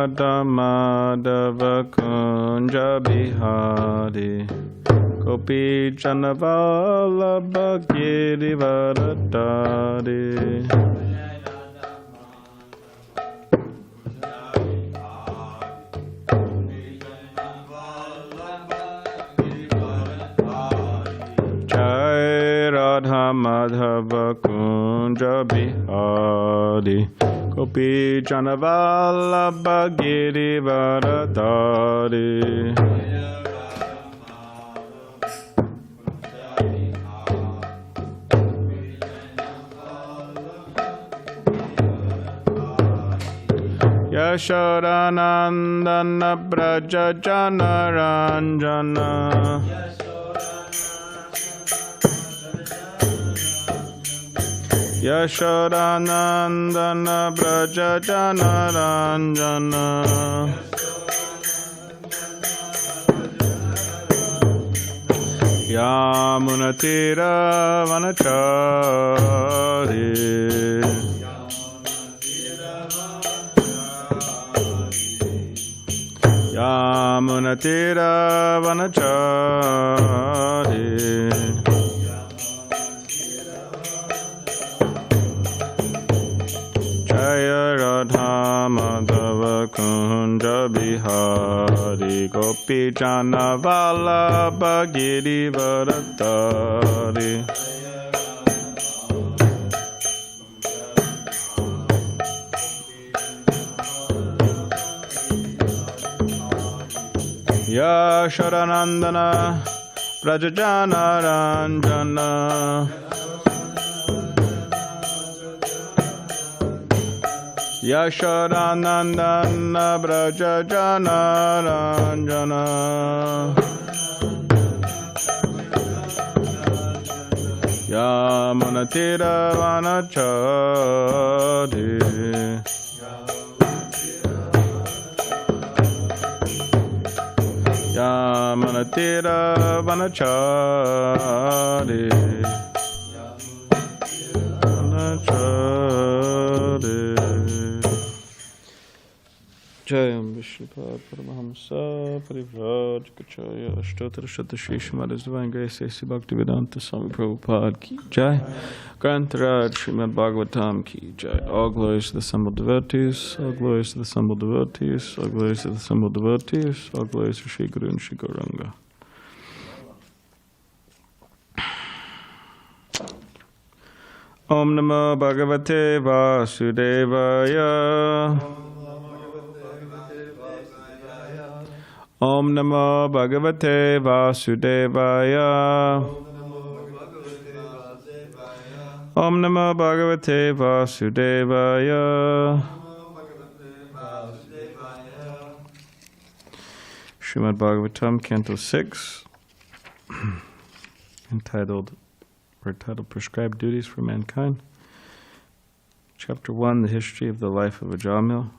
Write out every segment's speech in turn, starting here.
Radha Madhava Kunja Bihari Gopi Janavallabha Girivaradari Jai Radha Madhava Kunja Bihari Gopi Janavallabha Girivaradari Yashodanandana Braja Janaranjana Yashodanandana Braja Janaranjana Yamunatira Vanachari Yamunatira Vanachari Jaya Radha Madhava Kunja Bihari Gopi Janavallabha Girivaradari Yashodanandana Brajajanaranjana Yashodanandana Brajajanaranjana Yamunatira Vanachari Yamunatira Vanachari Jayam Vishnupad Paramahamsa Parivrajkacharya Ashtottara Shatashri His Divine Grace A.C. Bhaktivedanta Swami Prabhupada Ki Jai Grantaraj Srimad Bhagavatam Ki Jai. All glories to the assembled devotees, all glories to the assembled devotees, all glories to the assembled devotees, all glories to Shri Guru and Shri Gauranga. Om Namo Bhagavate Vasudevaya Om Namo Bhagavate Vasudevaya Om Namo Bhagavate Vasudevaya Srimad Bhagavatam, Canto 6, entitled Prescribed Duties for Mankind. Chapter 1, The History of the Life of Ajamil.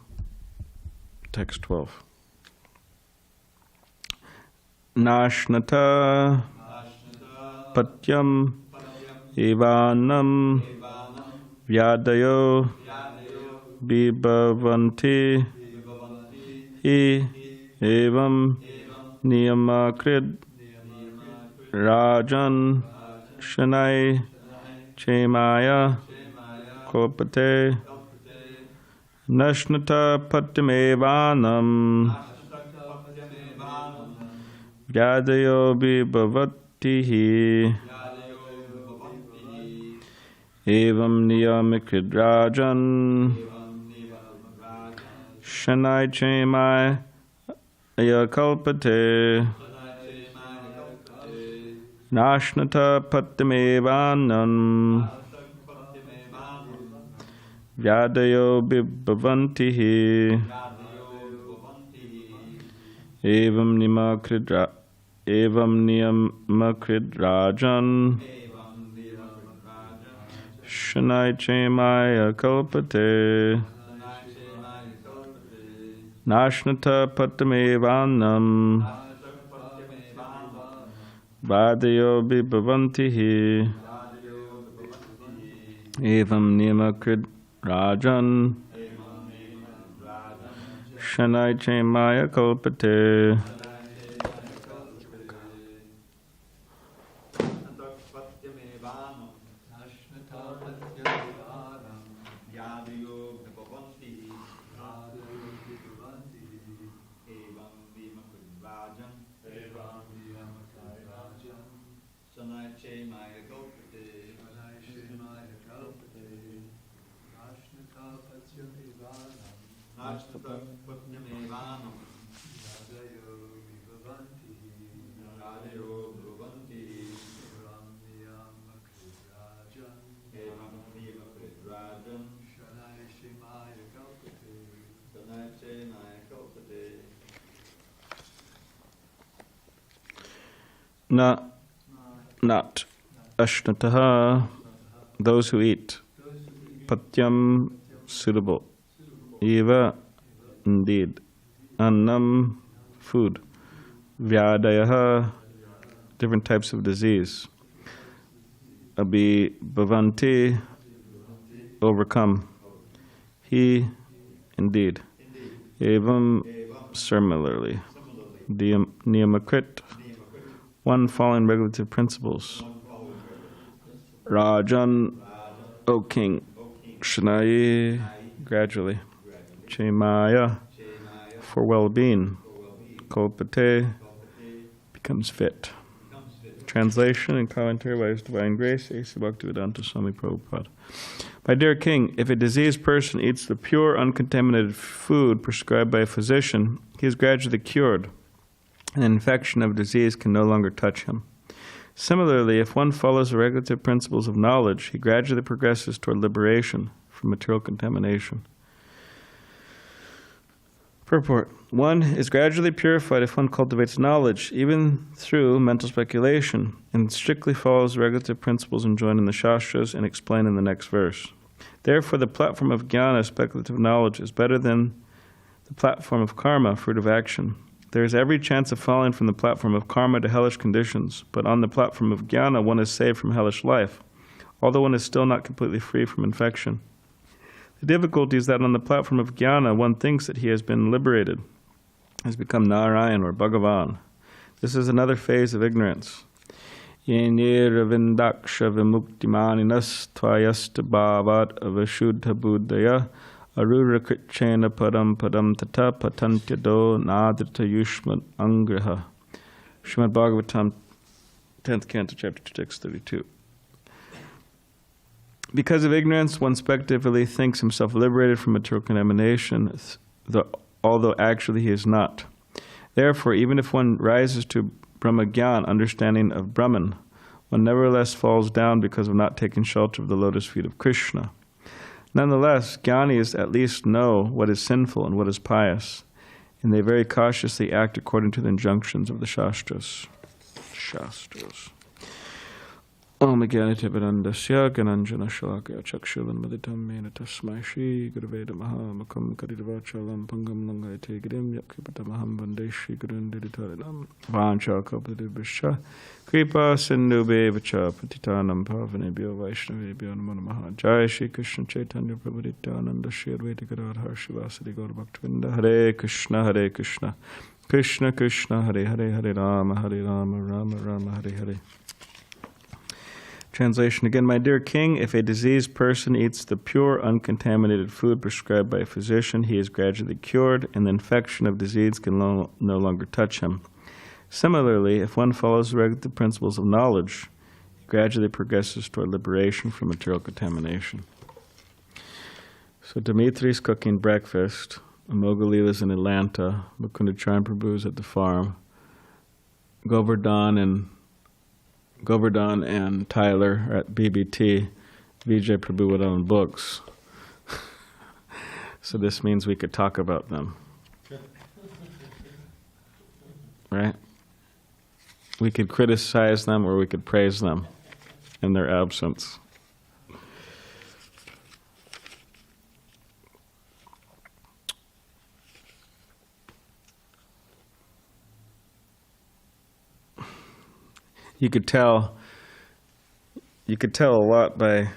Text 12. Nashnata Patyam Evanam Vyadayo Vibhavanti Hi Evam Niyamakrid Rajan Shanai Chemaya Kopate Nashnata Patyam Evanam Vyadayo Vibhavatihi Evam Niyamikidrajan Shanai Chemai Ayakalpate Nashnata Patyamevanam Vyadayo Vibhavantihi Evam Niyamakidrajan Shanai Chemaya Kalpate Nashnata Patyamevanam Vadayo Vibhavantihi Evam Niyamakrid Rajan Shanai Chemaya Kalpate. Not ashnataha, those who eat. Patyam, suitable. Eva, indeed. Annam, food. Vyadayaha, different types of disease. Bhavanti, overcome. He, indeed. Evam, similarly. Niyamakrit, one following regulative principles. Rajan, O king. Shanayi, gradually. Chemaya, for well-being. Kalpate, becomes fit. Translation and commentary by His Divine Grace, HG Bhaktivedanta Swami Prabhupada. My dear king, if a diseased person eats the pure, uncontaminated food prescribed by a physician, he is gradually cured. An infection of disease can no longer touch him. Similarly, if one follows the regulative principles of knowledge, he gradually progresses toward liberation from material contamination. Purport. One is gradually purified if one cultivates knowledge, even through mental speculation, and strictly follows the regulative principles enjoined in the śāstras and explained in the next verse. Therefore, the platform of jñāna, speculative knowledge, is better than the platform of karma, fruit of action. There is every chance of falling from the platform of karma to hellish conditions, but on the platform of jñāna one is saved from hellish life, although one is still not completely free from infection. The difficulty is that on the platform of jñāna one thinks that he has been liberated, has become Nārāyaṇa or Bhagavān. This is another phase of ignorance. Ravindākṣa vimukta-māninas tvayy asta-bhāvād aviśuddha-buddhayaḥ āruhya kṛcchreṇa param tataḥ patanty adho nādṛta-yuṣmad-aṅghrayaḥ. Srimad Bhagavatam, 10th Canto, Chapter 2, Text 32. Because of ignorance, one speculatively thinks himself liberated from material contamination, although actually he is not. Therefore, even if one rises to Brahma-gyan, understanding of Brahman, one nevertheless falls down because of not taking shelter of the lotus feet of Krishna. Nonetheless, jñānīs at least know what is sinful and what is pious, and they very cautiously act according to the injunctions of the śāstras. Om Jnana-timirandasya Gyananjana Shalakaya Chakshulanmaditam Mena Tasmai Shri Gurave Namaha Makam Karirvachalam Pangam Langayate Girim Yakripatamaham Vande Shri Gurundiditarinam Vanchakalpadibhishya Kripa Sindhubhe Vacha Patitanam Pavanebhyo Vaishnavebhyo Namo Namaha. Jai Shri Krishna Chaitanya Prabhu Nityananda Shri Advaita Gadadhar Shivasadi Gaura Bhaktivinoda. Hare Krishna Krishna Krishna Hare Hare Hare Rama Rama Rama Hare Hare. Translation again. My dear king, if a diseased person eats the pure, uncontaminated food prescribed by a physician, he is gradually cured, and the infection of disease can no longer touch him. Similarly, if one follows the regulative principles of knowledge, he gradually progresses toward liberation from material contamination. So Dimitri's cooking breakfast. Amogalila's in Atlanta. Mukunda Charan Prabhu's at the farm. Govardhan and Tyler are at BBT. Vijay Prabhu would own books. So this means we could talk about them. Right? We could criticize them or we could praise them in their absence. You could tell a lot by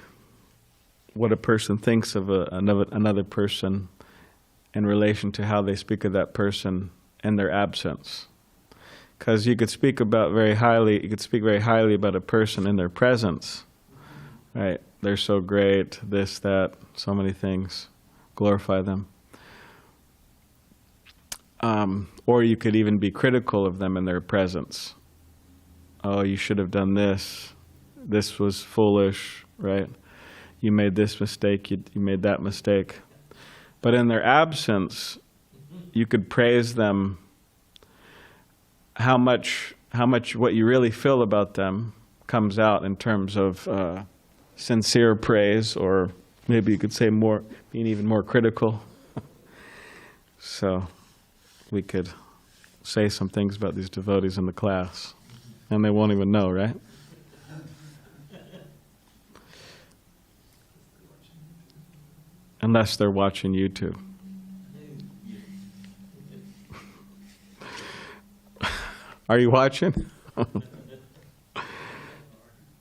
what a person thinks of another person in relation to how they speak of that person in their absence. Because you could speak very highly about a person in their presence, right? They're so great, this, that, so many things, glorify them. Or you could even be critical of them in their presence. Oh, you should have done this. This was foolish, right? You made this mistake, you made that mistake. But in their absence, you could praise them. How much what you really feel about them comes out in terms of sincere praise, or maybe you could say being even more critical. So we could say some things about these devotees in the class, and they won't even know, right? Unless they're watching YouTube. Are you watching?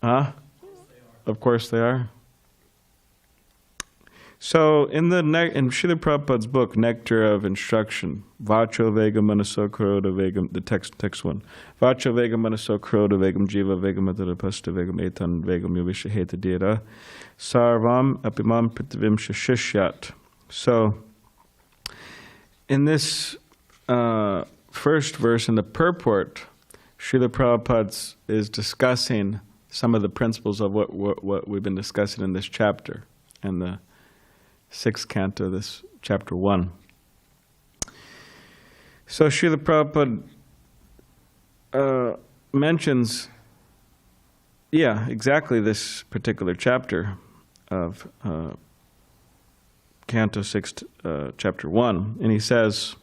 Huh? Of course they are. So in Srila Prabhupada's book, Nectar of Instruction, Vacho Vegam Manaso Karoda Vegam, the text one. Vacho Vegam Manaso Karoda Vegam Jiva Vegam Adarapasta Vegam Etan Vegam Yovishaheta Dira Sarvam Apimam Pritivim Shashishyat. So in this first verse in the purport, Srila Prabhupada is discussing some of the principles of what we've been discussing in this chapter, in the 6th canto, this chapter 1. So Srila Prabhupada mentions, exactly this particular chapter of Canto 6, Chapter 1. And he says,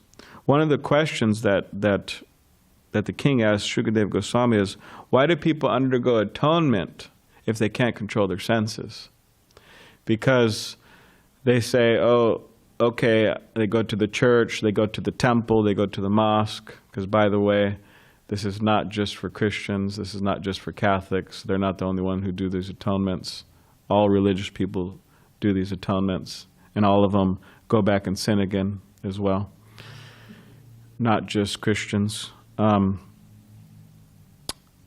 one of the questions that the king asked Shukadeva Goswami is, why do people undergo atonement if they can't control their senses? Because they say, oh, okay, they go to the church, they go to the temple, they go to the mosque, because by the way, this is not just for Christians, this is not just for Catholics, they're not the only one who do these atonements. All religious people do these atonements, and all of them go back and sin again as well. Not just Christians.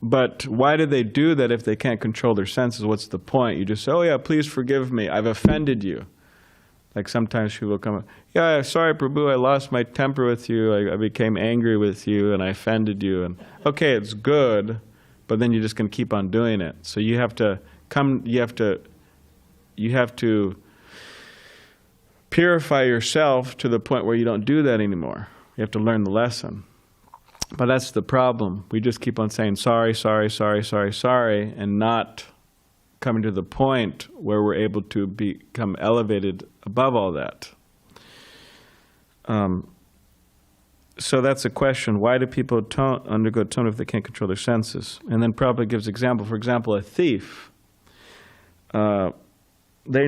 But why do they do that if they can't control their senses? What's the point? You just say, oh yeah, please forgive me, I've offended you. Like sometimes people come up, yeah, sorry Prabhu, I lost my temper with you, I became angry with you and I offended you. And okay, it's good, but then you're just going to keep on doing it. So you have to purify yourself to the point where you don't do that anymore. You have to learn the lesson. But that's the problem. We just keep on saying sorry, sorry, sorry, sorry, sorry, and not coming to the point where we're able to become elevated above all that. So that's a question. Why do people undergo atonement if they can't control their senses? And then Prabhupada gives example. For example, a thief. They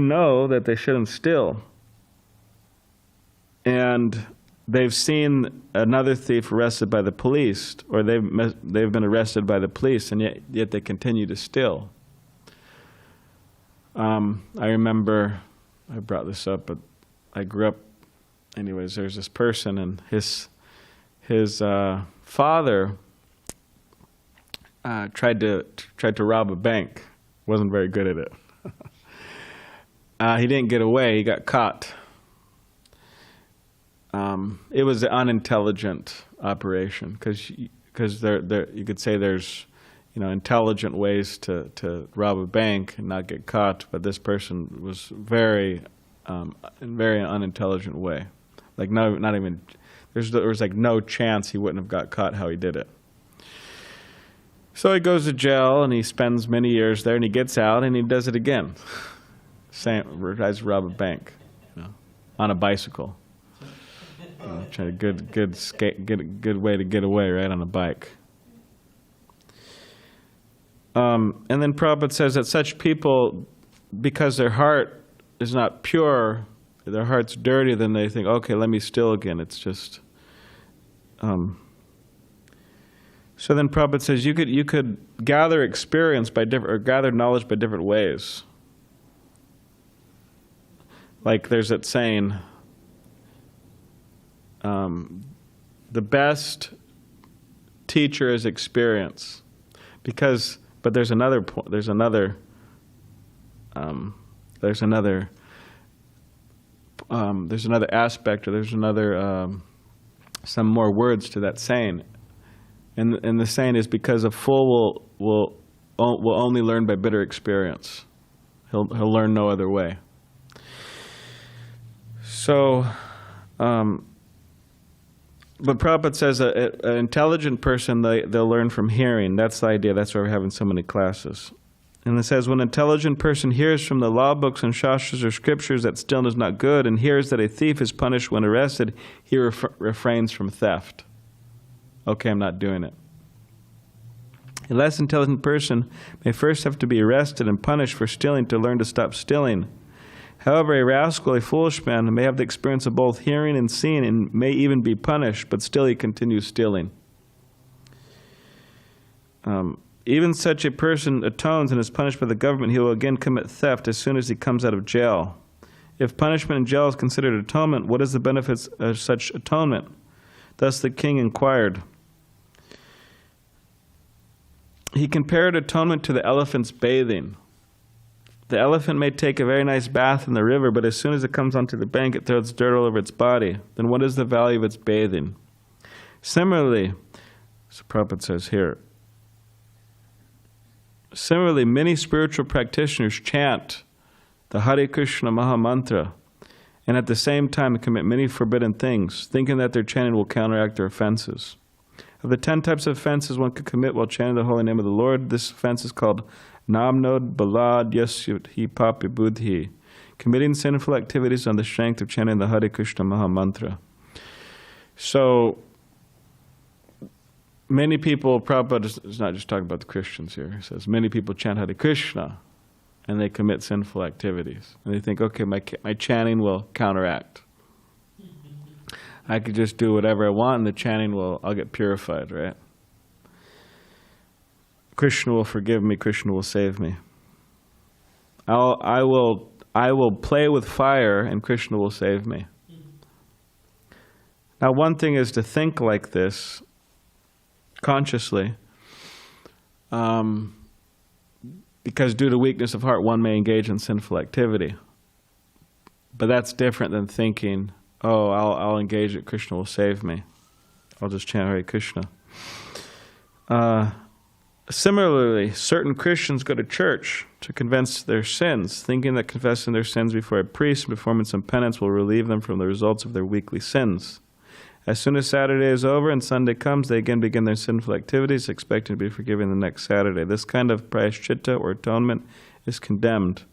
know that they shouldn't steal. And they've seen another thief arrested by the police, or they've been arrested by the police, and yet they continue to steal. I remember, I brought this up, but I grew up, anyways, there's this person, and his father tried to rob a bank. Wasn't very good at it. He didn't get away, he got caught. It was an unintelligent operation, because you could say there's intelligent ways to rob a bank and not get caught, but this person was very in very unintelligent way. Like not even there was like no chance he wouldn't have got caught how he did it. So he goes to jail and he spends many years there, and he gets out and he does it again. Tries to rob a bank, on a bicycle. Try a good way to get away, right, on a bike. And then Prabhupada says that such people, because their heart is not pure, their heart's dirty, then they think, okay, let me steal again. It's just. So then Prabhupada says you could gather experience or gather knowledge by different ways. Like there's that saying, the best teacher is experience, but there's another point. There's another aspect, or there's another some more words to that saying, and the saying is, because a fool will only learn by bitter experience. He'll learn no other way. So, but Prabhupada says an intelligent person, they'll learn from hearing. That's the idea. That's why we're having so many classes. And it says, when an intelligent person hears from the law books and śāstras or scriptures that stillness is not good, and hears that a thief is punished when arrested, he refrains from theft. Okay, I'm not doing it. A less intelligent person may first have to be arrested and punished for stealing to learn to stop stealing. However, a rascal, a foolish man, may have the experience of both hearing and seeing, and may even be punished, but still he continues stealing. Even such a person atones and is punished by the government. He will again commit theft as soon as he comes out of jail. If punishment in jail is considered atonement, what is the benefits of such atonement? Thus the king inquired. He compared atonement to the elephant's bathing. The elephant may take a very nice bath in the river, but as soon as it comes onto the bank, it throws dirt all over its body. Then what is the value of its bathing? Similarly, so Prabhupada says here, similarly, many spiritual practitioners chant the Hare Krishna Maha Mantra and at the same time commit many forbidden things, thinking that their chanting will counteract their offenses. Of the 10 types of offenses one could commit while chanting the holy name of the Lord, this offense is called nādṛta-bhāvād yasyuddhi papi buddhi, committing sinful activities on the strength of chanting the Hare Krishna Maha Mantra. So, many people, Prabhupada is not just talking about the Christians here. He says many people chant Hare Krishna and they commit sinful activities. And they think, okay, my chanting will counteract. I could just do whatever I want and the chanting I'll get purified, right? Krishna will forgive me, Krishna will save me. I will play with fire and Krishna will save me. Now one thing is to think like this consciously, because due to weakness of heart one may engage in sinful activity. But that's different than thinking, oh, I'll engage it, Krishna will save me. I'll just chant Hare Krishna. Similarly, certain Christians go to church to confess their sins, thinking that confessing their sins before a priest and performing some penance will relieve them from the results of their weekly sins. As soon as Saturday is over and Sunday comes, they again begin their sinful activities, expecting to be forgiven the next Saturday. This kind of prayaschitta, or atonement, is condemned.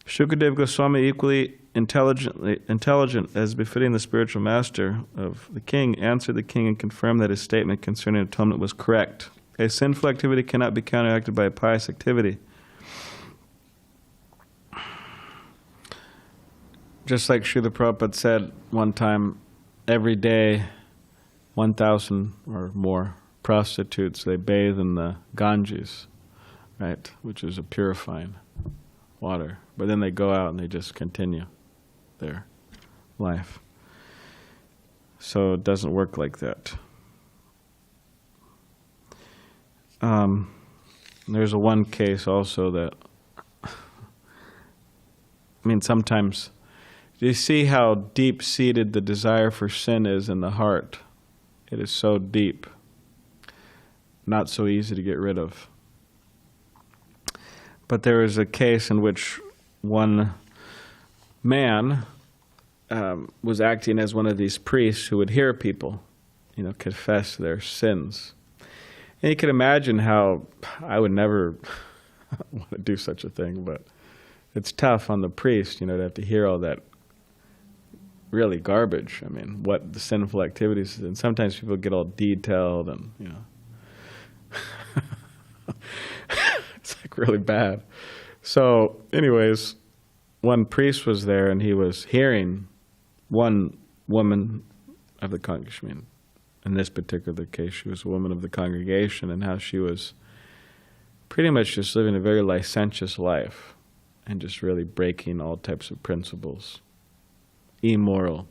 Shukadeva Goswami, equally intelligent as befitting the spiritual master of the king, answered the king and confirmed that his statement concerning atonement was correct. A sinful activity cannot be counteracted by a pious activity. Just like Srila Prabhupada said one time, every day 1,000 or more prostitutes, they bathe in the Ganges, right, which is a purifying water. But then they go out and they just continue their life. So it doesn't work like that. There's one case also that, sometimes, do you see how deep-seated the desire for sin is in the heart? It is so deep, not so easy to get rid of. But there was a case in which one man was acting as one of these priests who would hear people, confess their sins. And you can imagine how I would never want to do such a thing, but it's tough on the priest, to have to hear all that really garbage. What the sinful activities, and sometimes people get all detailed and, it's like really bad. So anyways, one priest was there and he was hearing one woman of the congregation. In this particular case, she was a woman of the congregation, and how she was pretty much just living a very licentious life and just really breaking all types of principles. Immoral.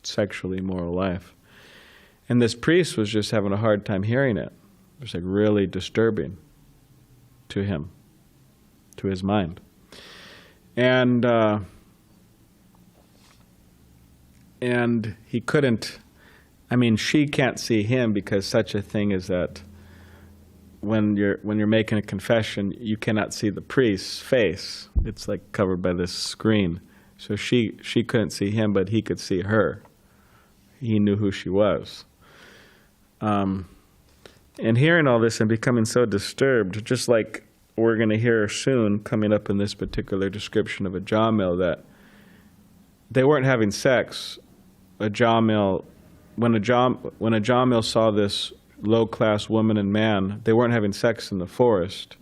sexually immoral life. And this priest was just having a hard time hearing it. It was like really disturbing to him, to his mind. And he couldn't, I mean, she can't see him, because such a thing is that when you're making a confession, you cannot see the priest's face. It's like covered by this screen. So she couldn't see him, but he could see her. He knew who she was. And hearing all this and becoming so disturbed, just like we're going to hear soon coming up in this particular description of a jāmil, that they weren't having sex. A jāmil, when a jāmil saw this low-class woman and man, they weren't having sex in the forest.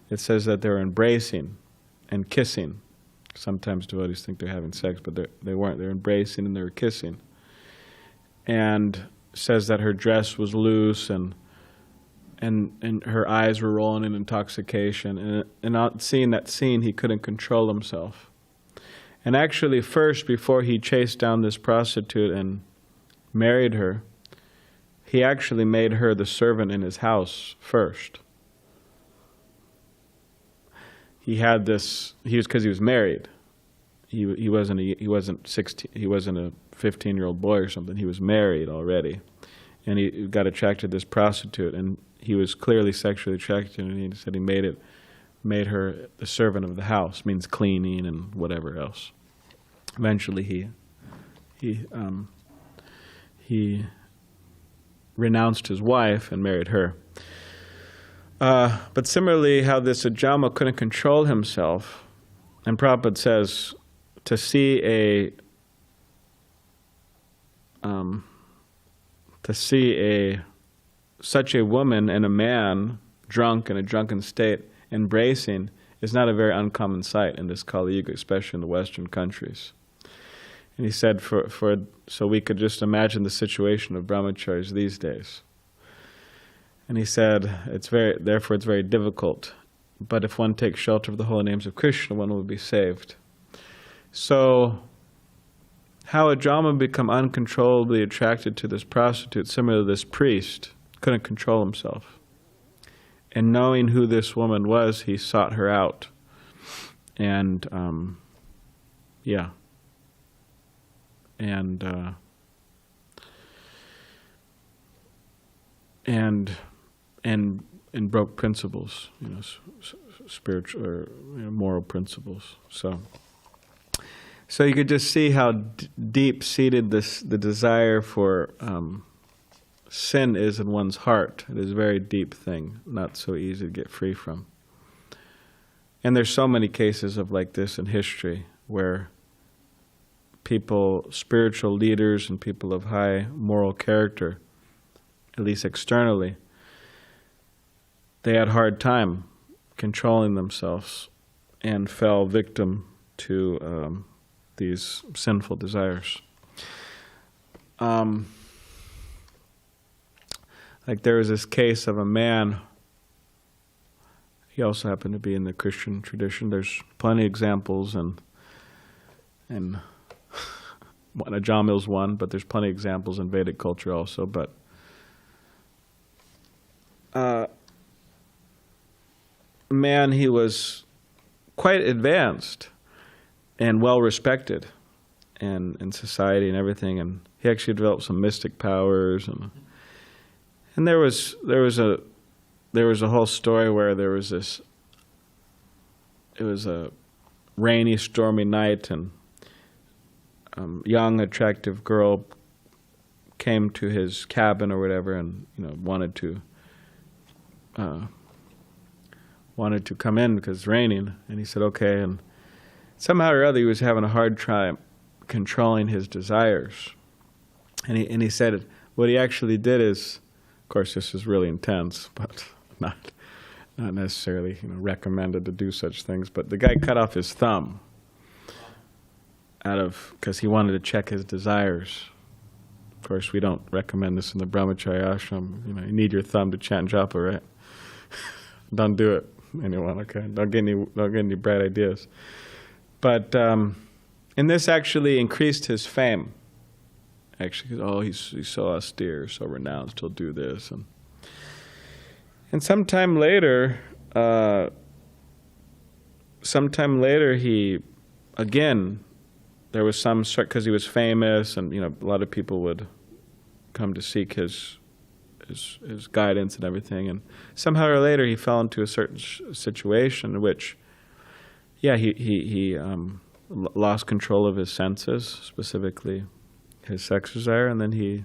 It says that they were embracing and kissing. Sometimes devotees think they're having sex, but they weren't. They're embracing and they were kissing. And says that her dress was loose and her eyes were rolling in intoxication. And on seeing that scene, he couldn't control himself. And actually, first, before he chased down this prostitute and married her, he actually made her the servant in his house first. He had this, because he was married. He wasn't 16, he wasn't a 15-year-old boy or something. He was married already. And he got attracted to this prostitute, and he was clearly sexually attracted, and he said he made her the servant of the house, means cleaning and whatever else. Eventually he renounced his wife and married her. But similarly, how this Ajama couldn't control himself, and Prabhupada says to see such a woman and a man drunk in a drunken state embracing is not a very uncommon sight in this Kali Yuga, especially in the Western countries. And he said, so we could just imagine the situation of brahmacharis these days. And he said, therefore it's very difficult. But if one takes shelter of the holy names of Krishna, one will be saved. So, how Ajama become uncontrollably attracted to this prostitute, similar to this priest, couldn't control himself. And knowing who this woman was, he sought her out. And, and broke principles, spiritual or moral principles. So you could just see how deep-seated the desire for sin is in one's heart. It is a very deep thing, not so easy to get free from. And there's so many cases of like this in history where people, spiritual leaders and people of high moral character, at least externally, they had a hard time controlling themselves and fell victim to these sinful desires. Like there was this case of a man, he also happened to be in the Christian tradition. There's plenty of examples, and Ajamil's one, but there's plenty of examples in Vedic culture also. But man, he was quite advanced and well respected in society and everything, and he actually developed some mystic powers, and there was a whole story where there was this. It was a rainy, stormy night, and young, attractive girl came to his cabin or whatever, and wanted to come in because it's raining, and he said okay, and somehow or other he was having a hard time controlling his desires, and he said what he actually did is, of course this is really intense, but not necessarily recommended to do such things, but the guy cut off his thumb because he wanted to check his desires. Of course, we don't recommend this in the brahmacharya ashram. You need your thumb to chant japa, right? Don't do it, anyone. Okay, don't get any bright ideas. But and this actually increased his fame Actually, oh, he's so austere, so renounced, he'll do this. And sometime later, he, again, there was some, because he was famous, and a lot of people would come to seek his guidance and everything. And somehow or later, he fell into a certain situation in which, he lost control of his senses, specifically his sex desire, and then he,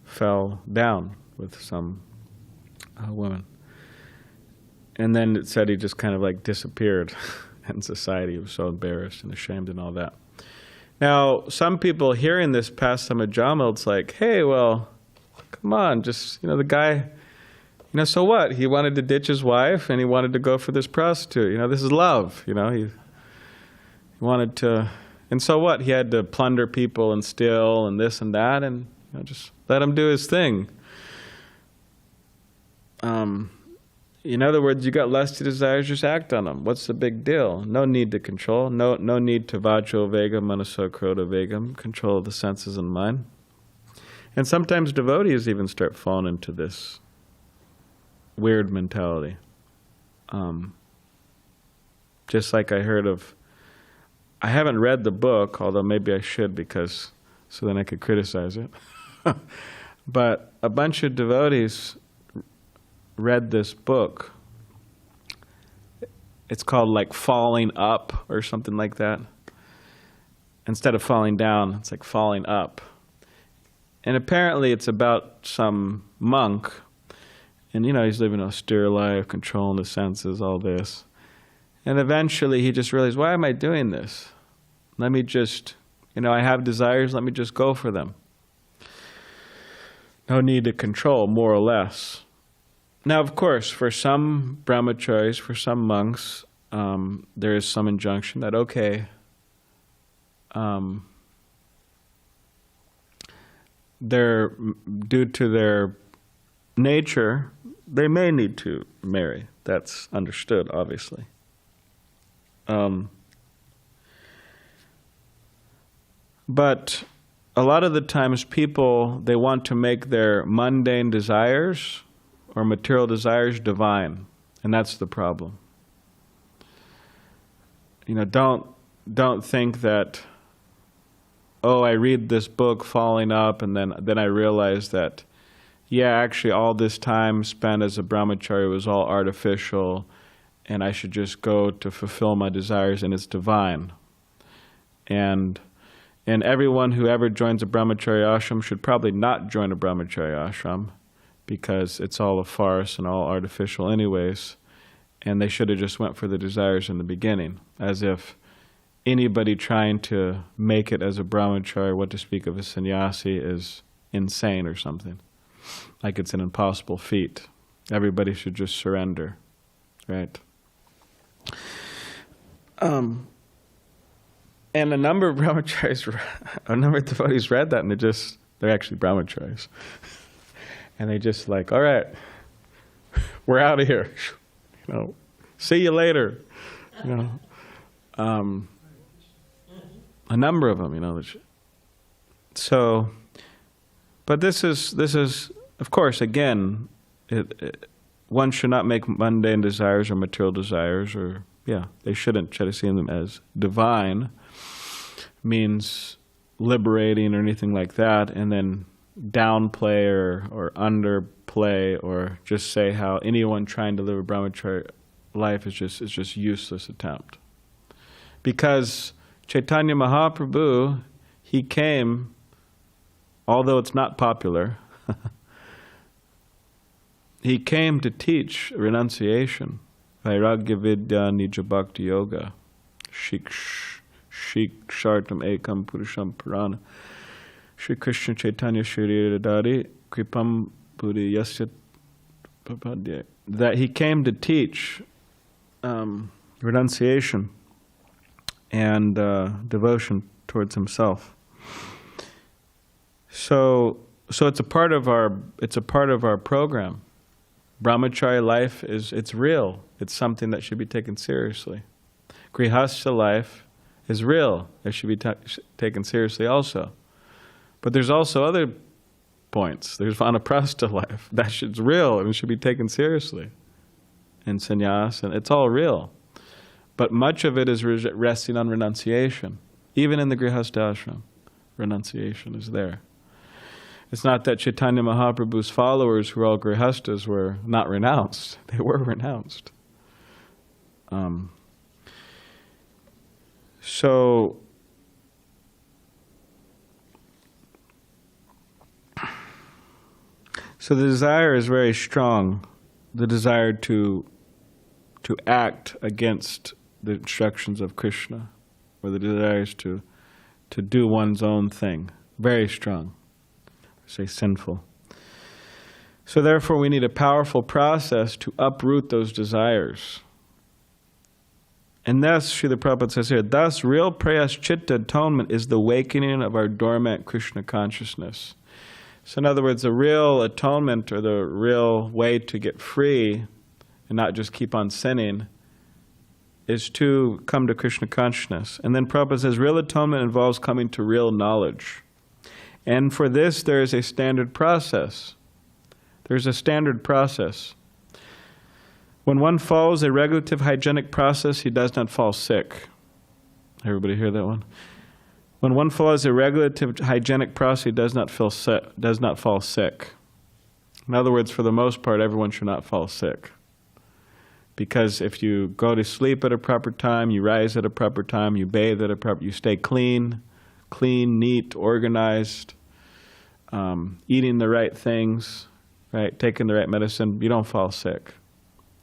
fell down with some woman. And then it said he just kind of like disappeared in society. He was so embarrassed and ashamed and all that. Now, some people hearing this pastime of Jama, it's like, hey, well, come on, just, the guy, so what? He wanted to ditch his wife and he wanted to go for this prostitute. This is love, he wanted to, and so what? He had to plunder people and steal and this and that, and just let him do his thing. In other words, you got lusty desires, just act on them. What's the big deal? No need to control. No need to vacho vegam, manaso kroda vegam, control of the senses and mind. And sometimes devotees even start falling into this weird mentality. Just like I heard of, I haven't read the book, although maybe I should, so then I could criticize it. But a bunch of devotees read this book. It's called like Falling Up or something like that. Instead of falling down, it's like falling up. And apparently it's about some monk, and he's living an austere life, controlling the senses, all this. And eventually he just realized, why am I doing this? Let me just, I have desires, let me just go for them. No need to control, more or less. Now, of course, for some brahmacharis, for some monks, there is some injunction that, okay, due to their nature, they may need to marry. That's understood, obviously. But a lot of the times people, they want to make their mundane desires or material desires divine, and that's the problem. Don't think that, oh, I read this book, Falling Up, and then I realize that, actually all this time spent as a brahmachari was all artificial, and I should just go to fulfill my desires, and it's divine. And everyone who ever joins a brahmachari ashram should probably not join a brahmachari ashram, because it's all a farce and all artificial anyways, and they should have just went for the desires in the beginning, as if anybody trying to make it as a brahmachari, what to speak of a sannyasi, is insane or something. Like it's an impossible feat. Everybody should just surrender, right? And a number of brahmacharis, a number of devotees read that, and they're actually brahmacharis. And they just like, all right, we're out of here. See you later. A number of them, So, but this is, of course, again, one should not make mundane desires or material desires, or they shouldn't try to see them as divine, means liberating or anything like that, and then downplay or underplay, or just say how anyone trying to live a brahmachari life is just useless attempt. Because Chaitanya Mahaprabhu, he came, although it's not popular, he came to teach renunciation, vairagya vidya nija bhakti yoga, shikshartam ekam purusham purana. Shri Krishna Chaitanya Shri Radhari Kripam Buddhi Yasya Papadya. That he came to teach renunciation and devotion towards himself. So it's a part of our program. Brahmachari life it's real. It's something that should be taken seriously. Grihastha life is real. It should be taken seriously also. But there's also other points. There's vanaprastha life. That shit's real and it should be taken seriously. And sannyas, and it's all real. But much of it is resting on renunciation. Even in the grihastha ashram, renunciation is there. It's not that Chaitanya Mahaprabhu's followers, who were all grihasthas, were not renounced. They were renounced. So the desire is very strong, the desire to act against the instructions of Krishna, or the desire is to do one's own thing. Very strong. Say sinful. So therefore we need a powerful process to uproot those desires. And thus, Srila Prabhupada says here, thus real prayaschitta atonement is the awakening of our dormant Krishna consciousness. So in other words, the real atonement, or the real way to get free and not just keep on sinning, is to come to Krishna consciousness. And then Prabhupada says real atonement involves coming to real knowledge. And for this there is a standard process. There's a standard process. When one follows a regulative hygienic process, he does not fall sick. Everybody hear that one? When one follows a regulative hygienic process, he does not fall sick. In other words, for the most part, everyone should not fall sick. Because if you go to sleep at a proper time, you rise at a proper time, you bathe at a proper, you stay clean, neat, organized, eating the right things, right, taking the right medicine, you don't fall sick.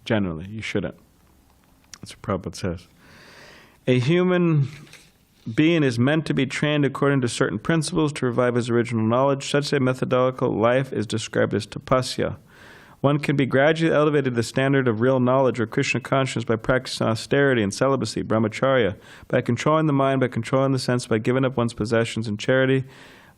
Generally, you shouldn't. That's what Prabhupada says. A human being is meant to be trained according to certain principles to revive his original knowledge. Such a methodological life is described as tapasya. One can be gradually elevated to the standard of real knowledge or Krishna consciousness by practicing austerity and celibacy, brahmacharya, by controlling the mind, by controlling the sense, by giving up one's possessions in charity,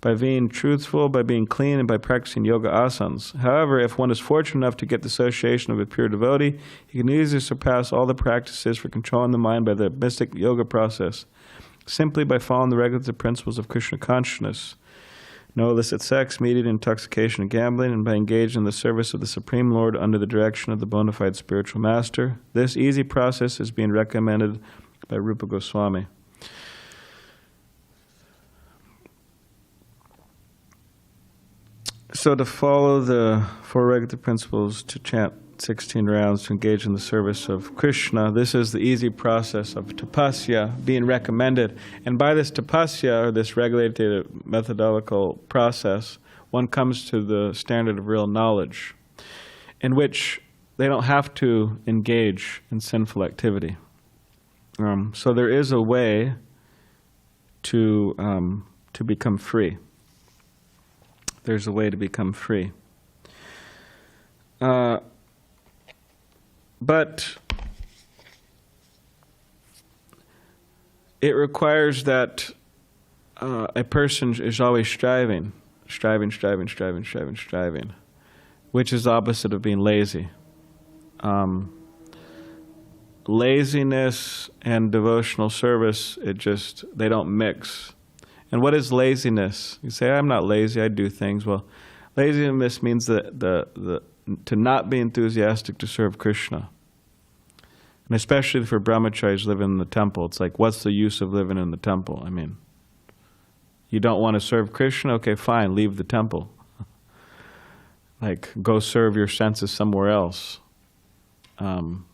by being truthful, by being clean, and by practicing yoga asanas. However, if one is fortunate enough to get the association of a pure devotee, he can easily surpass all the practices for controlling the mind by the mystic yoga process, simply by following the regulative principles of Krishna consciousness. No illicit sex, meat, intoxication, and gambling, and by engaging in the service of the Supreme Lord under the direction of the bona fide spiritual master. This easy process is being recommended by Rupa Goswami. So to follow the four regulative principles, to chant 16 rounds, to engage in the service of Krishna, this is the easy process of tapasya being recommended. And by this tapasya, or this regulated methodological process, one comes to the standard of real knowledge, in which they don't have to engage in sinful activity. So there is a way to become free. There's a way to become free. But it requires that a person is always striving, which is opposite of being lazy. Laziness and devotional service, they don't mix. And what is laziness? You say, I'm not lazy, I do things. Well, laziness means that to not be enthusiastic to serve Krishna. And especially for brahmacharis living in the temple, it's like, what's the use of living in the temple? I mean, you don't want to serve Krishna? Okay, fine, leave the temple. Like, go serve your senses somewhere else. You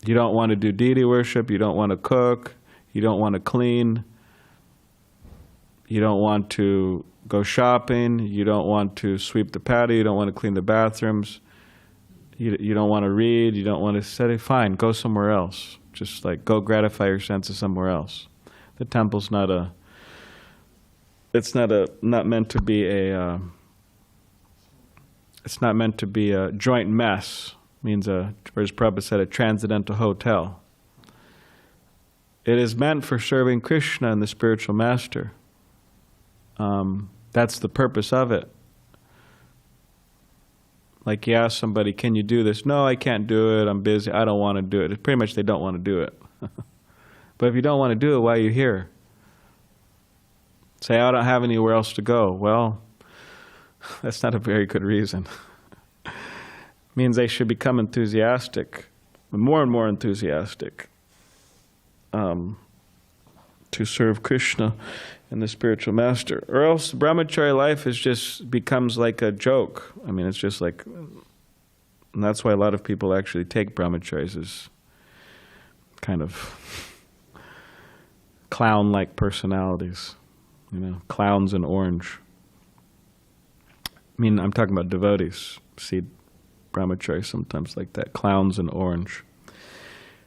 don't want to do deity worship, you don't want to cook, you don't want to clean, you don't want to go shopping, you don't want to sweep the patio, you don't want to clean the bathrooms, you don't want to read, you don't want to study, fine, go somewhere else. Just like go gratify your senses somewhere else. The temple's not meant to be a it's not meant to be a joint mess. Means as Prabhupada said, a transcendental hotel. It is meant for serving Krishna and the spiritual master. That's the purpose of it. Like you ask somebody, can you do this? No, I can't do it. I'm busy. I don't want to do it. It's pretty much they don't want to do it. But if you don't want to do it, why are you here? say, I don't have anywhere else to go. Well, that's not a very good reason. It means they should become enthusiastic, more and more enthusiastic, to serve Krishna and the spiritual master. Or else brahmachari life becomes like a joke. I mean, it's just like, and that's why a lot of people actually take brahmacharis as kind of clown-like personalities, clowns in orange. I mean, I'm talking about devotees. See brahmacharis sometimes like that, clowns in orange.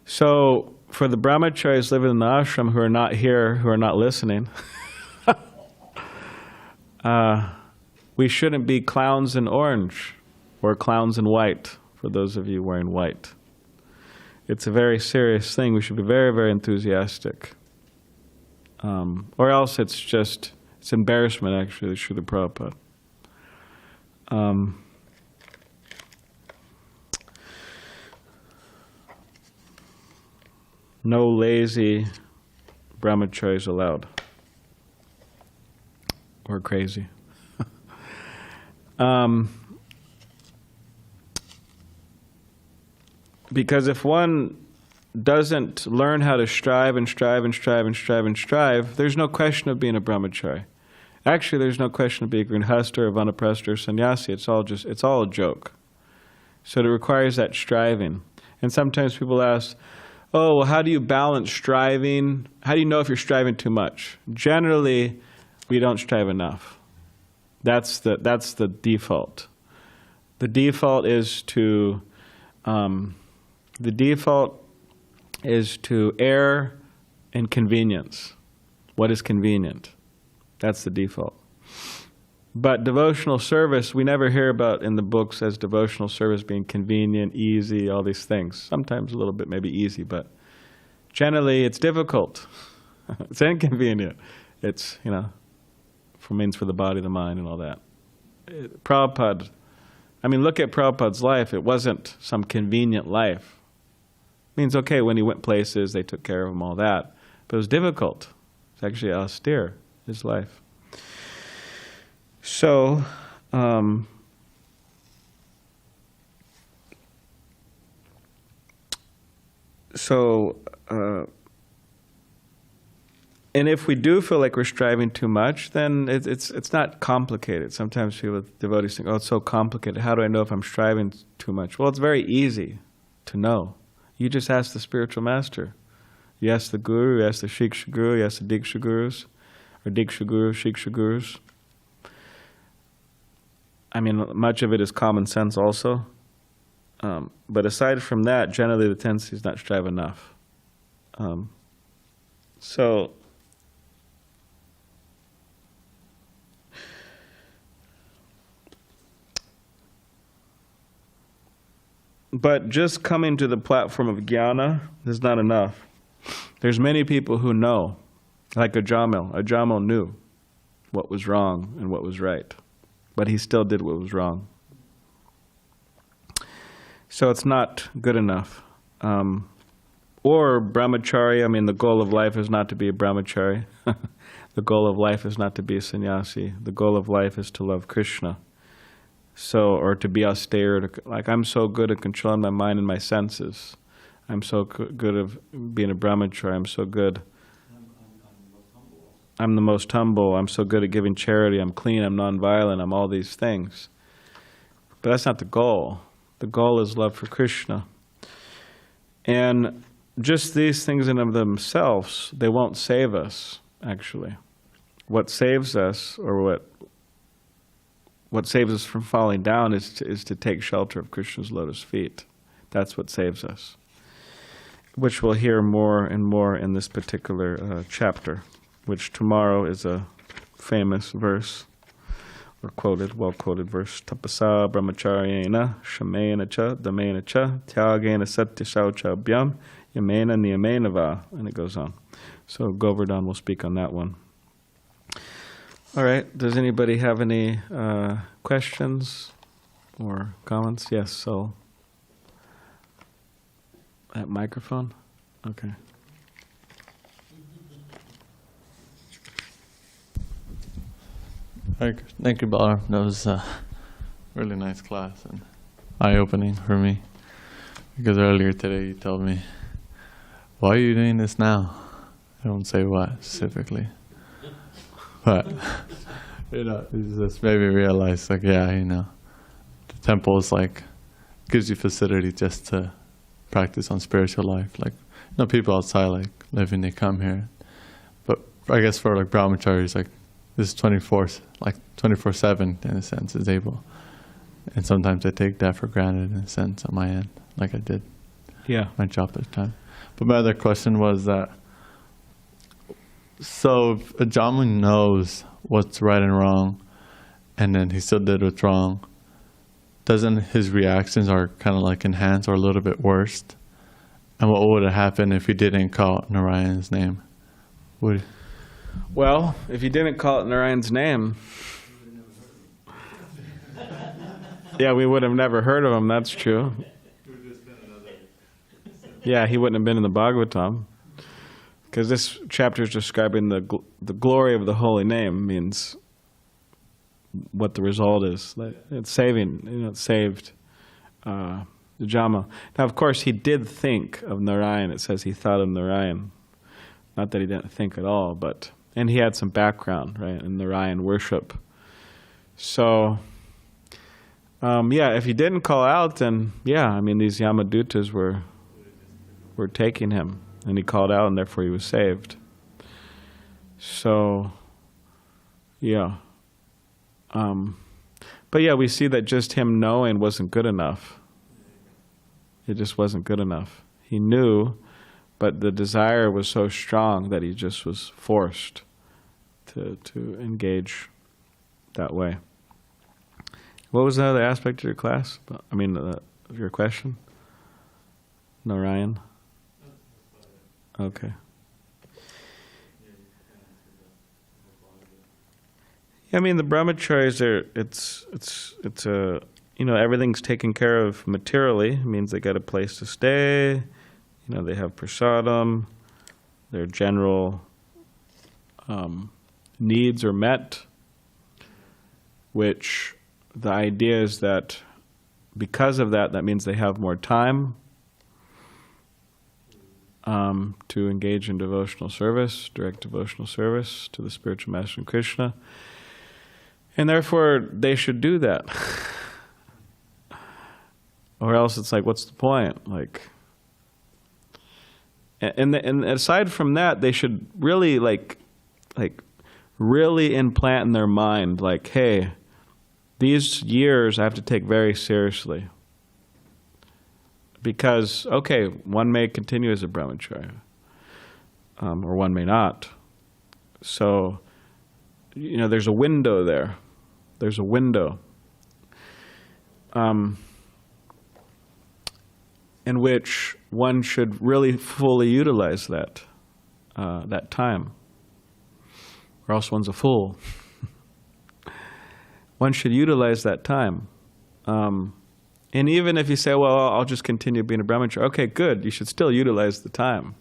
So for the brahmacharis living in the ashram who are not here, who are not listening, we shouldn't be clowns in orange or clowns in white, for those of you wearing white. It's a very serious thing. We should be very, very enthusiastic. Or else it's embarrassment, actually, Srila Prabhupada. No lazy brahmacharis allowed. Or crazy. Because if one doesn't learn how to strive and strive and strive and strive and strive, there's no question of being a brahmachari. Actually, there's no question of being a grihasta or vanaprastha or sannyasi. It's all a joke. So it requires that striving. And sometimes people ask, oh, well, how do you balance striving? How do you know if you're striving too much? Generally, we don't strive enough. That's the default. The default is to err in convenience. What is convenient? That's the default. But devotional service, we never hear about in the books as devotional service being convenient, easy, all these things. Sometimes a little bit maybe easy, but generally it's difficult. It's inconvenient. It's, means for the body, the mind, and all that. Prabhupada, look at Prabhupada's life. It wasn't some convenient life. It means, okay, when he went places, they took care of him, all that. But it was difficult. It's actually austere, his life. So, and if we do feel like we're striving too much, then it's not complicated. Sometimes devotees think, oh, it's so complicated. How do I know if I'm striving too much? Well, it's very easy to know. You just ask the spiritual master. You ask the guru, you ask the shiksha guru, you ask the diksha gurus, or diksha gurus, shiksha gurus. Much of it is common sense also. But aside from that, generally the tendency is not strive enough. But just coming to the platform of jñāna is not enough. There's many people who know, like Ajamil. Ajamil knew what was wrong and what was right, but he still did what was wrong. So it's not good enough. Or brahmachari, the goal of life is not to be a brahmachari. The goal of life is not to be a sannyasi. The goal of life is to love Krishna. Or to be austere, I'm so good at controlling my mind and my senses. I'm so good at being a brahmachari. I'm so good. I'm the most humble. I'm so good at giving charity. I'm clean. I'm nonviolent. I'm all these things. But that's not the goal. The goal is love for Krishna. And just these things in of themselves, they won't save us, actually. What saves us, or what saves us from falling down is to take shelter of Krishna's lotus feet. That's what saves us, which we'll hear more and more in this particular chapter, which tomorrow is a famous verse, or well-quoted verse. Tapasa brahmacharyena shamena cha damena cha tyagena satyasauchabhyam yamena niyamena va. And it goes on. So Govardhan will speak on that one. All right. Does anybody have any questions or comments? Yes. So that microphone. Okay. Thank you, Balaram. That was a really nice class and eye-opening for me. Because earlier today you told me, why are you doing this now? I don't say what specifically. But, it just made me realize, like, the temple is like, gives you facility just to practice on spiritual life. Like, people outside, like, living, they come here. But I guess for, like, brahmacharis, like, this is 24/7 in a sense, is able. And sometimes I take that for granted in a sense on my end, like I did my job this time. But my other question was that, so if a Brahmin knows what's right and wrong, and then he still did what's wrong, doesn't his reactions are kind of like enhanced or a little bit worse? And what would have happened if he didn't call Nārāyaṇa's name? Well, if he didn't call it Narayan's name, we would have never heard of him, that's true. Yeah, he wouldn't have been in the Bhagavatam. Because this chapter is describing the glory of the holy name, means what the result is. It's saving, it saved the Jama. Now, of course, he did think of Narayan. It says he thought of Narayan. Not that he didn't think at all, and he had some background, right, in Narayan worship. So, if he didn't call out, then, these Yamadutas were taking him. And he called out, and therefore he was saved. So, but we see that just him knowing wasn't good enough. It just wasn't good enough. He knew, but the desire was so strong that he just was forced to engage that way. What was the other aspect of your class? Of your question? Narayan? Okay. The brahmacharis it's everything's taken care of materially. It means they got a place to stay, they have prasadam, their general needs are met, which the idea is that because of that means they have more time to engage in devotional service, direct devotional service to the spiritual master and Krishna. And therefore, they should do that. Or else it's like, what's the point? And aside from that, they should really, really implant in their mind, hey, these years I have to take very seriously. Because, one may continue as a brahmachari, or one may not. So, there's a window there. There's a window in which one should really fully utilize that time, or else one's a fool. One should utilize that time. And even if you say, well, I'll just continue being a brahmachari, okay, good, you should still utilize the time.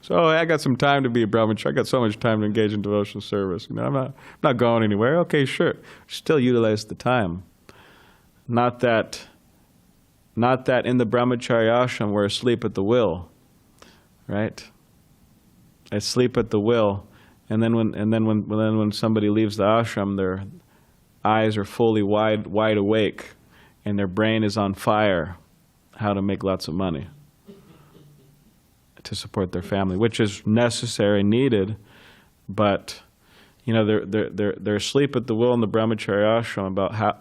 So I got some time to be a brahmachari. I got so much time to engage in devotional service. I'm not going anywhere. Okay, sure. Still utilize the time. Not that in the brahmachari ashram we're asleep at the will, right? Asleep at the will, and then when somebody leaves the ashram, their eyes are fully wide awake, and their brain is on fire, how to make lots of money to support their family, which is necessary, needed, but they're asleep at the will in the brahmachari ashram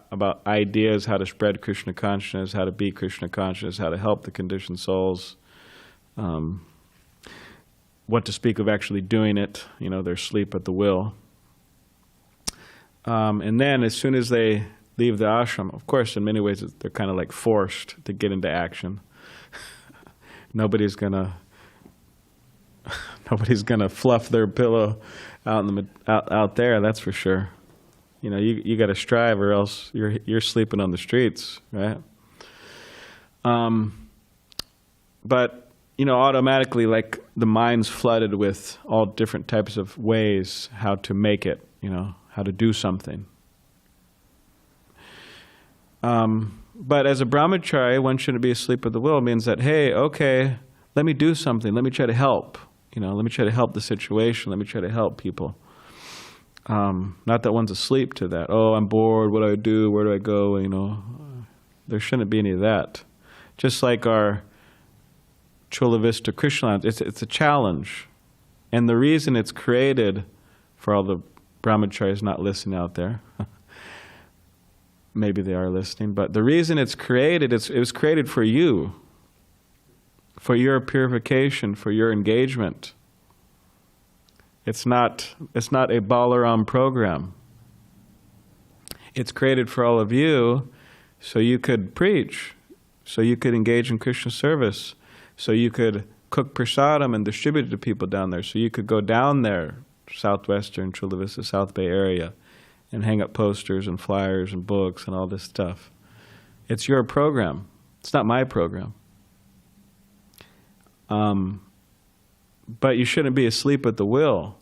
about ideas how to spread Krishna consciousness, how to be Krishna conscious, how to help the conditioned souls, what to speak of actually doing it. They're asleep at the will. And then as soon as they leave the ashram, of course, in many ways they're kind of like forced to get into action. Nobody's gonna fluff their pillow out there. That's for sure. You got to strive, or else you're sleeping on the streets, right? But automatically, the mind's flooded with all different types of ways how to make it. how to do something. But as a brahmachari, one shouldn't be asleep at the wheel. It means that, hey, okay, let me do something. Let me try to help. Let me try to help the situation. Let me try to help people. Not that one's asleep to that. Oh, I'm bored. What do I do? Where do I go? There shouldn't be any of that. Just like our Chula Vista Krishna Lounge, it's a challenge. And the reason it's created, for all the brahmacharis not listening out there, maybe they are listening, but the reason it's created, it was created for you, for your purification, for your engagement. It's not a Balaram program. It's created for all of you so you could preach, so you could engage in Krishna service, so you could cook prasadam and distribute it to people down there, so you could go down there, southwestern Chula Vista, South Bay area, and hang up posters and flyers and books and all this stuff. It's your program. It's not my program. But you shouldn't be asleep at the wheel.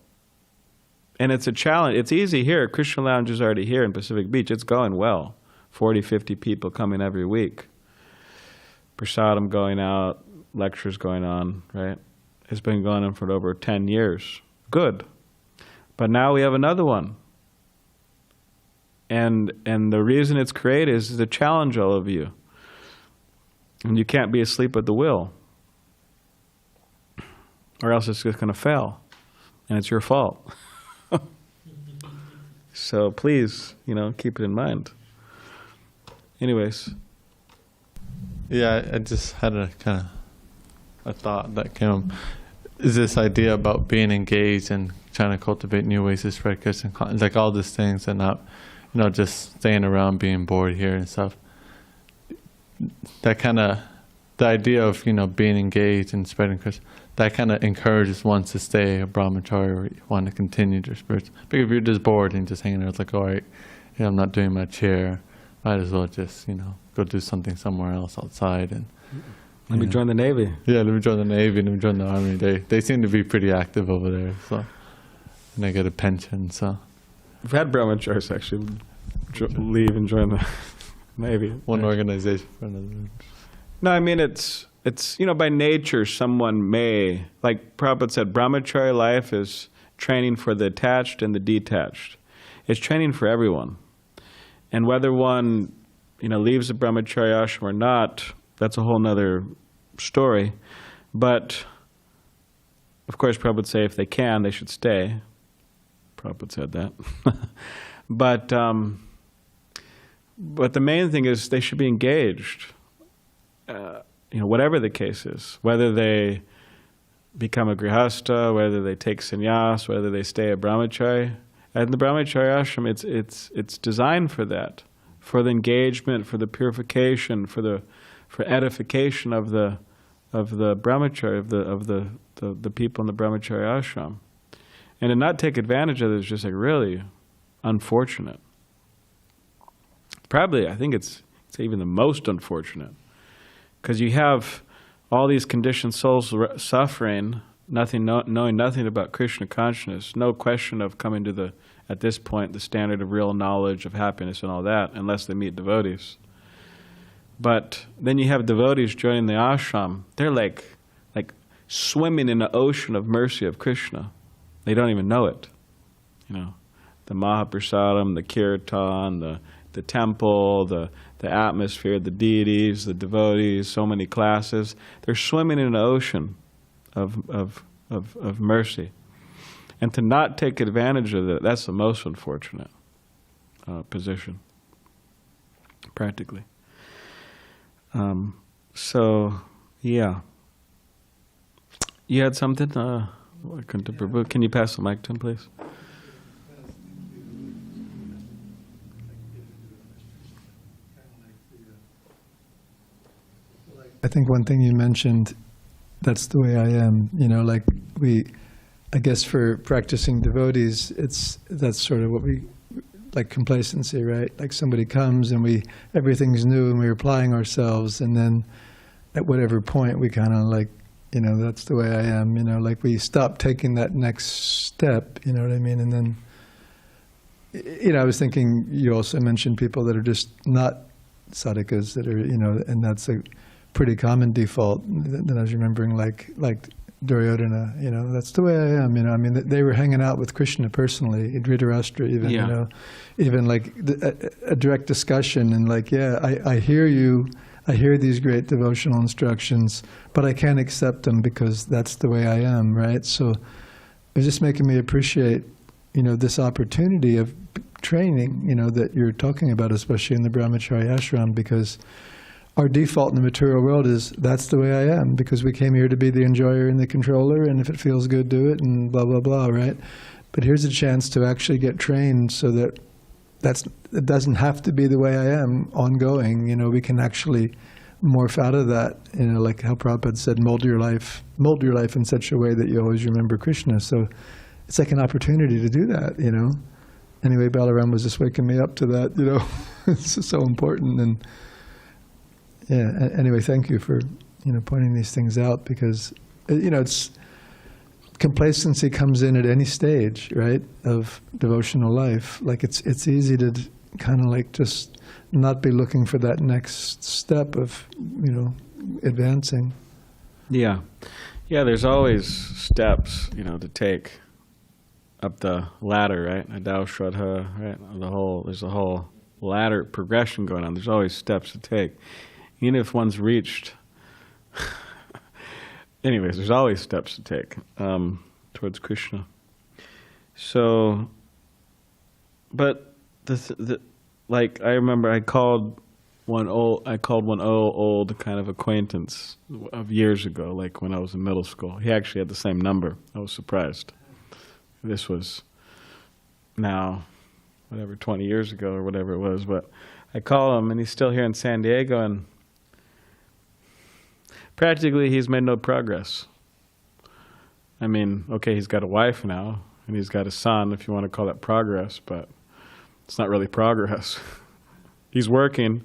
And it's a challenge. It's easy here. Krishna Lounge is already here in Pacific Beach. It's going well. 40, 50 people coming every week. Prasadam going out, lectures going on, right? It's been going on for over 10 years. Good. But now we have another one. And the reason it's created is to challenge all of you. And you can't be asleep at the wheel, or else it's just going to fail, and it's your fault. So please, keep it in mind. Anyways. Yeah, I just had a thought that came up. Is this idea about being engaged and trying to cultivate new ways to spread Krishna, like all these things, and not, just staying around being bored here and stuff. That the idea of, being engaged and spreading Krishna, that kind of encourages one to stay a brahmachari or want to continue their spiritual. Because if you're just bored and just hanging there, it's like, all right, I'm not doing much here. Might as well just, go do something somewhere else outside. And let me join the Navy. Yeah, let me join the Navy, let me join the Army. They seem to be pretty active over there, so, and they get a pension, so. We've had brahmacharis actually leave and join the Navy. One organization for another. No, I mean, it's by nature someone may, like Prabhupada said, brahmachari life is training for the attached and the detached. It's training for everyone. And whether one, leaves the brahmachari ashram or not, that's a whole nother story. But, of course, Prabhupada would say if they can, they should stay. Prabhupada said that. But the main thing is they should be engaged. Whatever the case is, whether they become a grihasta, whether they take sannyas, whether they stay a brahmachari. And the brahmachari ashram, it's designed for that, for the engagement, for the purification, for edification of the brahmachari, of the people in the brahmachari ashram. And to not take advantage of it is just really unfortunate. Probably, I think it's even the most unfortunate. Because you have all these conditioned souls suffering, knowing nothing about Krishna consciousness, no question of coming to at this point, the standard of real knowledge of happiness and all that, unless they meet devotees. But then you have devotees joining the ashram. They're like swimming in the ocean of mercy of Krishna. They don't even know it. The Mahaprasadam, the Kirtan, the temple, the atmosphere, the deities, the devotees, so many classes. They're swimming in an ocean of mercy. And to not take advantage of it, that's the most unfortunate position, practically. So, yeah. You had something? Can you pass the mic to him, please? I think one thing you mentioned, that's the way I am, I guess for practicing devotees, that's sort of what we, like complacency, right? Like somebody comes and everything's new and we're applying ourselves, and then at whatever point we kind of that's the way I am, we stop taking that next step, you know what I mean? And then I was thinking you also mentioned people that are just not sadhakas, that are, and that's a pretty common default. Then I was remembering like Duryodhana, that's the way I am, I mean, they were hanging out with Krishna personally, Dhritarashtra even, even like a direct discussion and like, I hear you, I hear these great devotional instructions, but I can't accept them because that's the way I am, right? So it's just making me appreciate, this opportunity of training, that you're talking about, especially in the brahmacharya ashram, because our default in the material world is that's the way I am, because we came here to be the enjoyer and the controller, and if it feels good, do it, and blah, blah, blah, right? But here's a chance to actually get trained so that it doesn't have to be the way I am ongoing. We can actually morph out of that, like how Prabhupada said, mold your life in such a way that you always remember Krishna. So it's like an opportunity to do that, Anyway, Balaram was just waking me up to that, It's so important. And anyway, thank you for, pointing these things out, because, it's complacency comes in at any stage, right, of devotional life. Like it's easy to kind of like just not be looking for that next step of, advancing. Yeah. Yeah, there's always steps, to take up the ladder, right? Adho, Shraddha, right? There's a whole ladder progression going on. There's always steps to take. Even if one's reached, anyways, there's always steps to take towards Krishna. So, but like I remember, I called one old kind of acquaintance of years ago, like when I was in middle school. He actually had the same number. I was surprised. This was now, 20 years ago or whatever it was. But I call him, and he's still here in San Diego, and practically he's made no progress. I mean, okay, he's got a wife now, and he's got a son, if you want to call that progress, but it's not really progress. He's working.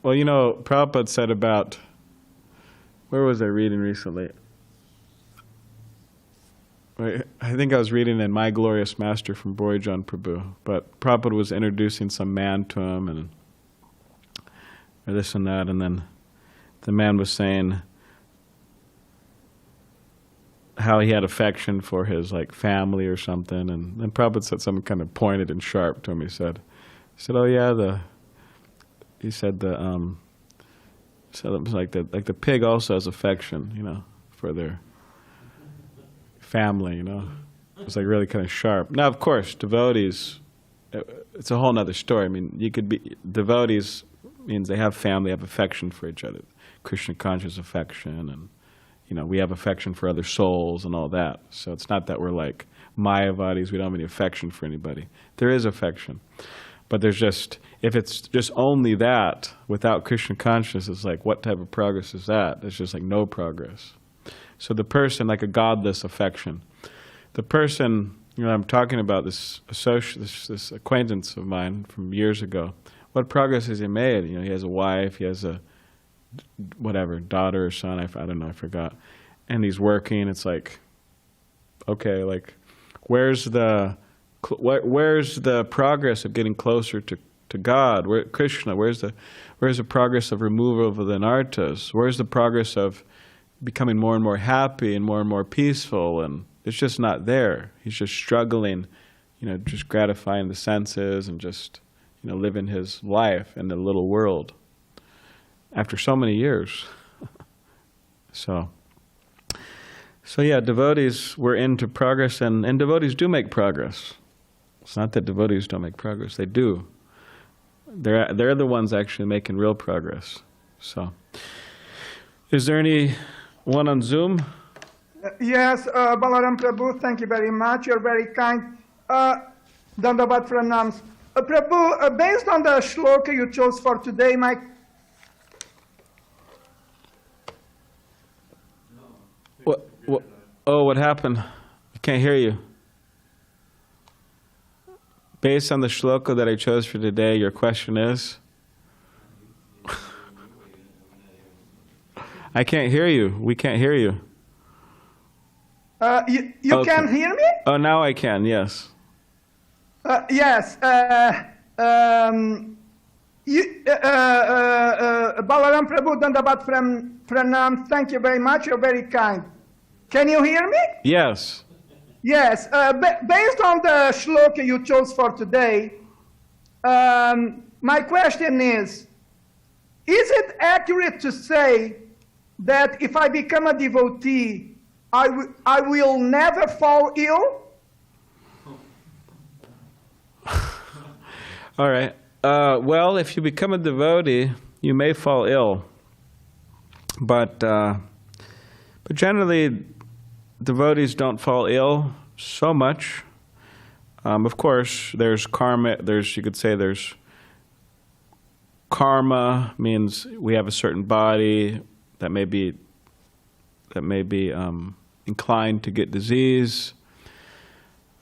Well, Prabhupada said about, where was I reading recently? I think I was reading in My Glorious Master from Borijan Prabhu, but Prabhupada was introducing some man to him, and or this and that, and then the man was saying how he had affection for his family or something, and then Prabhupada said something kind of pointed and sharp to him. He said, "Oh yeah, he said it was like the pig also has affection, for their family, It was really kind of sharp. Now, of course, devotees, it's a whole other story. I mean, devotees means they have family, have affection for each other, Krishna conscious affection, and we have affection for other souls and all that. So it's not that we're like Mayavadis, we don't have any affection for anybody. There is affection. But there's just, if it's just only that, without Krishna consciousness, it's like, what type of progress is that? It's just like no progress. So the person, like a godless affection. The person, I'm talking about this acquaintance of mine from years ago. What progress has he made? He has a wife, he has a daughter or son, I don't know, I forgot. And he's working. It's like, okay, where's the progress of getting closer to God? Krishna? Where's the progress of removal of the nārtas? Where's the progress of becoming more and more happy and more peaceful? And it's just not there. He's just struggling, just gratifying the senses and just, living his life in the little world after so many years. So yeah, devotees were into progress, and devotees do make progress. It's not that devotees don't make progress. They do. They're the ones actually making real progress. So, is there anyone on Zoom? Yes, Balaram Prabhu, thank you very much. You're very kind. Dandavad pranams. Prabhu, based on the shloka you chose for today, What happened? I can't hear you. Based on the shloka that I chose for today, your question is? I can't hear you. We can't hear you. You Okay. can hear me? Oh, now I can, yes. Yes. Balaram Prabhu Dandavat from Pranam, thank you very much. You're very kind. Can you hear me? Yes. Yes. Based on the shloka you chose for today, my question is it accurate to say that if I become a devotee, I will never fall ill? All right. Well, if you become a devotee, you may fall ill, but generally, devotees don't fall ill so much. Of course, there's karma. You could say there's karma, means we have a certain body that may be inclined to get disease,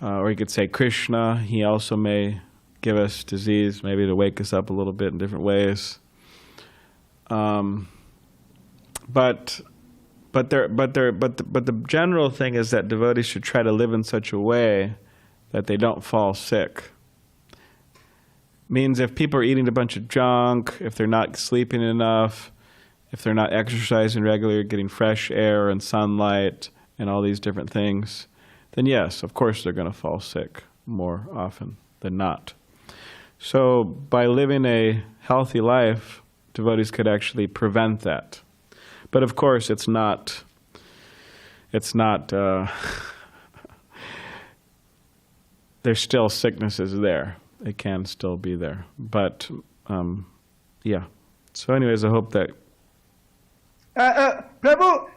or you could say Krishna. He also may give us disease, maybe to wake us up a little bit in different ways. But the general thing is that devotees should try to live in such a way that they don't fall sick. Means if people are eating a bunch of junk, if they're not sleeping enough, if they're not exercising regularly, getting fresh air and sunlight and all these different things, then yes, of course they're going to fall sick more often than not. So by living a healthy life, devotees could actually prevent that. But of course, it's not there's still sicknesses there. They can still be there. But, yeah. So anyways, I hope that... Prabhu,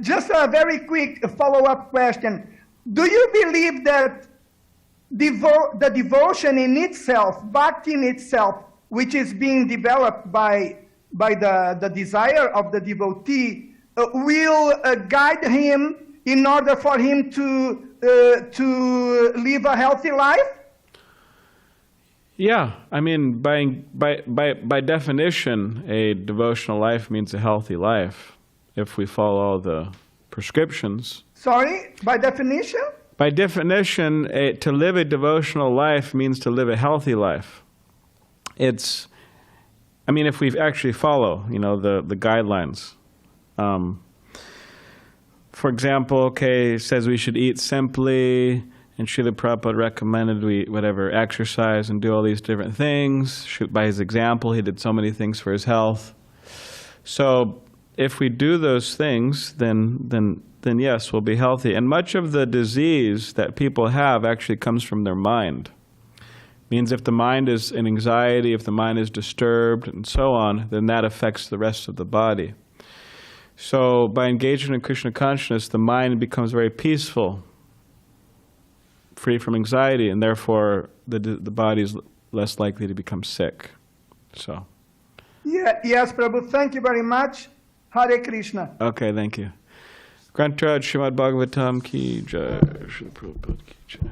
just a very quick follow-up question. Do you believe that the devotion in itself, bhakti in itself, which is being developed by the desire of the devotee, will guide him in order for him to live a healthy life? Yeah, I mean, by definition, a devotional life means a healthy life, if we follow all the prescriptions. Sorry, by definition? By definition, to live a devotional life means to live a healthy life. If we actually follow, the guidelines. For example, it says we should eat simply, and Srila Prabhupada recommended we, exercise and do all these different things. By his example, he did so many things for his health. So if we do those things, then yes, we'll be healthy. And much of the disease that people have actually comes from their mind. Means if the mind is in anxiety, if the mind is disturbed, and so on, then that affects the rest of the body. So by engaging in Krishna consciousness, the mind becomes very peaceful, free from anxiety, and therefore the body is less likely to become sick. So. Yeah, yes, Prabhu. Thank you very much. Hare Krishna. Okay, thank you. Grantaraj Srimad Bhagavatam ki jai, Srila Prabhupada ki jai.